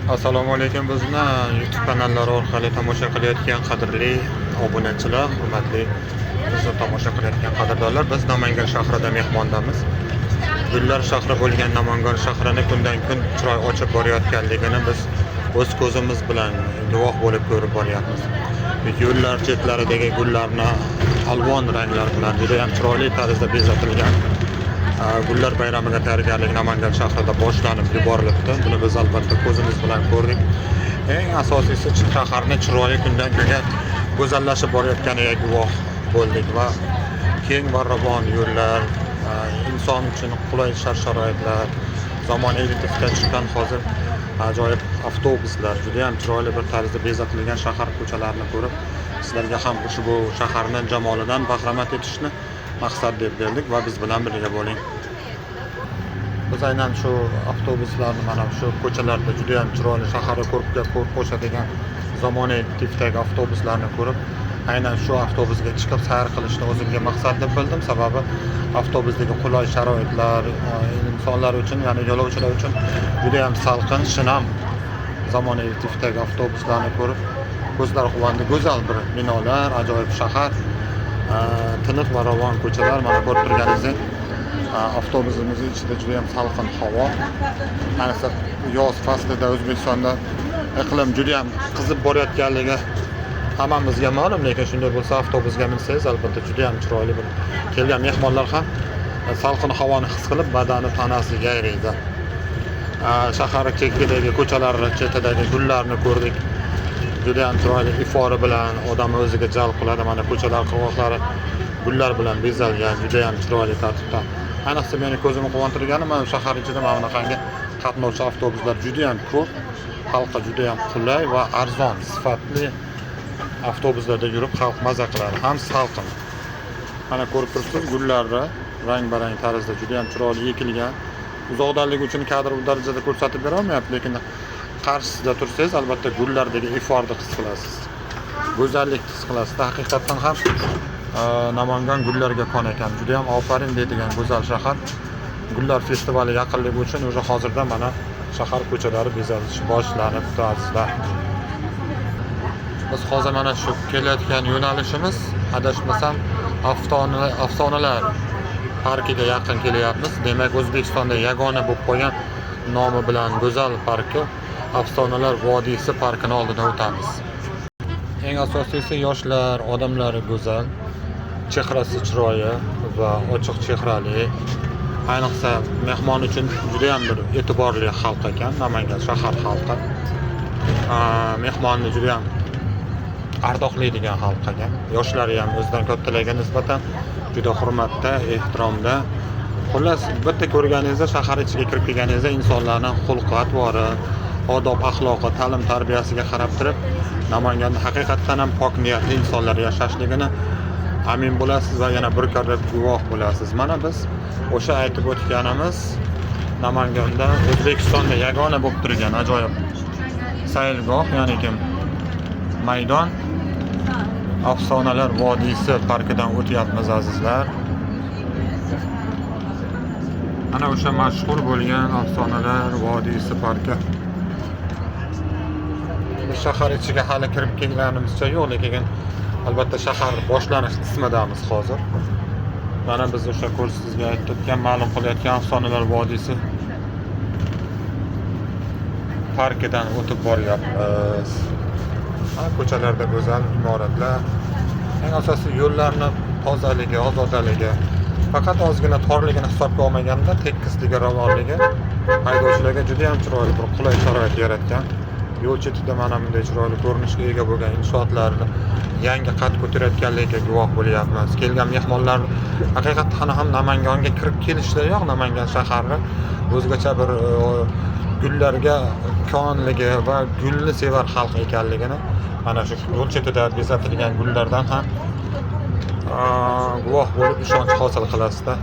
Assalomu alaykum, bizni YouTube kanallari orqali tomosha qilayotgan qadrli obunachilar, hurmatli bizni tomosha qilayotgan qadrdonlar, biz Namangan shahrida mehmondamiz. Gullar shahri bo'lgan Namangan shahrini kundan kun chiroy ochib borayotganligini biz o'z ko'zimiz bilan guvoh bo'lib ko'rib boryapmiz. Yo'llar chetlaridagi gullarni alvon ranglar bilan juda ham chiroyli tarzda bezatilgan gullar bayramiga tayyorgarlik Namangan shahrida boshlanib yuborilibdi. Buni biz albatta ko'zimiz bilan ko'rdik. Eng asosiysi shaharni chiroyi kundan kunga go'zallashib borayotganiga guvoh bo'ldik va keng barravon yo'llar, inson uchun qulay shart-sharoitlar, zamonaviy tifdan chiqqan hozir ajoyib avtobuslar, juda ham chiroyli bir tarzda bezatilgan shahar ko'chalarini ko'rib, sizlarga ham ushbu shaharning jamolidan bahramand etishni maqsad deb berdik va biz bilan birga bo'ling. Biz aynan shu avtobuslarni mana shu ko'chalarda juda ham chiroyli shaharni ko'rkga qo'shadigan zamonaviy tipdagi avtobuslarni ko'rib, aynan shu avtobusga chiqib sayr qilishni o'zimga maqsad deb bildim. Sababi avtobusdagi qulay sharoitlar insonlar uchun, ya'ni yo'lovchilar uchun juda ham salqin, shinam zamonaviy tipdagi avtobuslarni ko'rib, ko'zlar quvondi. Go'zal bir binolar, ajoyib shahar, tiniq va ravon ko'chalar. Mana ko'rib turganingizdek, avtobusimiz ichida juda ham salqin havo. Ayniqsa yoz faslida O'zbekistonda iqlim juda ham qizib borayotganligi hammamizga ma'lum, lekin shunday bo'lsa avtobusga minsangiz albatta juda ham chiroyli bir kelgan mehmonlar ham salqin havoni his qilib badani tanasi yayraydi. Shahar chekidagi ko'chalar chetidagi gullarni ko'rdik. Juda ham chiroyli ifori bilan odamni o'ziga jalb qiladi. Mana ko'chalar qirg'oqlari gullar bilan bezalgan, juda ham chiroyli tartibda. Ayniqsa meni ko'zimni quvontirgani, mana shahar ichida mana bunaqangi qatnovchi avtobuslar juda ham ko'p. Xalqqa juda ham qulay va arzon sifatli avtobuslarda yurib xalq maza qiladi, ham salqin. Mana ko'rib turibsiz, gullarni rang-barang tarzda juda ham chiroyli ekilgan. Uzoqdagi uchun kadr bu darajada ko'rsatib bera olmayapti, lekin qarshisida tursangiz albatta gullardagi iforni his qilasiz. Go'zallikni his qilasiz. Haqiqatan ham Namangan gullarga kon ekan. Juda ham ofarin deydigan go'zal shahar. Gullar festivali yaqinligi uchun o'sha hozirda mana shahar ko'chalari bezalish boshlanibdi azizlar. Biz hozir mana shu kelayotgan yo'nalishimiz, adashmasam, afsonalar parkiga yaqin kelyapmiz. Demak, O'zbekistonda yagona bo'lib qolgan nomi bilan go'zal parki Afsonalar vodiysi parkini oldidan o'tamiz. Eng asosiysi yoshlar, odamlari go'zal, chehrasi chiroyi va ochiq chehrali. Ayniqsa mehmon uchun juda ham bir e'tiborli xalq ekan Namangan shahar xalqi. Mehmonni juda ham ardoqlaydigan xalq ekan. Yoshlari ham o'zidan kattalarga nisbatan juda hurmatda, ehtiromda. Xullas, bitta ko'rganingizda, shahar ichiga kirib kelganingizda insonlarning xulq-atvori, odob axloqi, ta'lim tarbiyasiga qarab turib, Namanganda haqiqatan ham pok niyatli insonlar yashashligini amin bo'lasiz va yana bir karra guvoh bo'lasiz. Mana biz o'sha aytib o'tganimiz Namanganda O'zbekistonda yagona bo'lib turgan ajoyib saylgoh, ya'ni maydon Afsonalar vodiysi parkidan o'tyapmiz azizlar. Ana o'sha mashhur bo'lgan Afsonalar vodiysi parki. Biz shahar ichiga hali kirib kelganimizcha yo'q, lekin albatta shahar boshlanish qismidamiz hozir. Mana biz o'sha sizga aytib o'tgan, ma'lum qilayotgan Afsonalar vodiysi parkidan o'tib boryapmiz. Ko'chalarda go'zal imoratlar. Eng asosiy yo'llarni tozaligi, ozodaligi, faqat ozgina torligini hisobga olmaganda tekizligi, ravonligi haydovchilarga juda ham chiroyli bir qulay sharoit yaratgan. Yo'l chetida mana bunday chiroyli ko'rinishga ega bo'lgan inshootlarni yangi qad ko'tarayotganligiga guvoh bo'lyapmiz. Kelgan mehmonlar haqiqatan ham Namanganga kirib kelishdayoq Namangan shahari o'zgacha bir gullarga konligi va gulni sevar xalq ekanligini mana shu yo'l chetida bezatilgan gullardan ham guvoh bo'lib ishonch hosil qilasizda.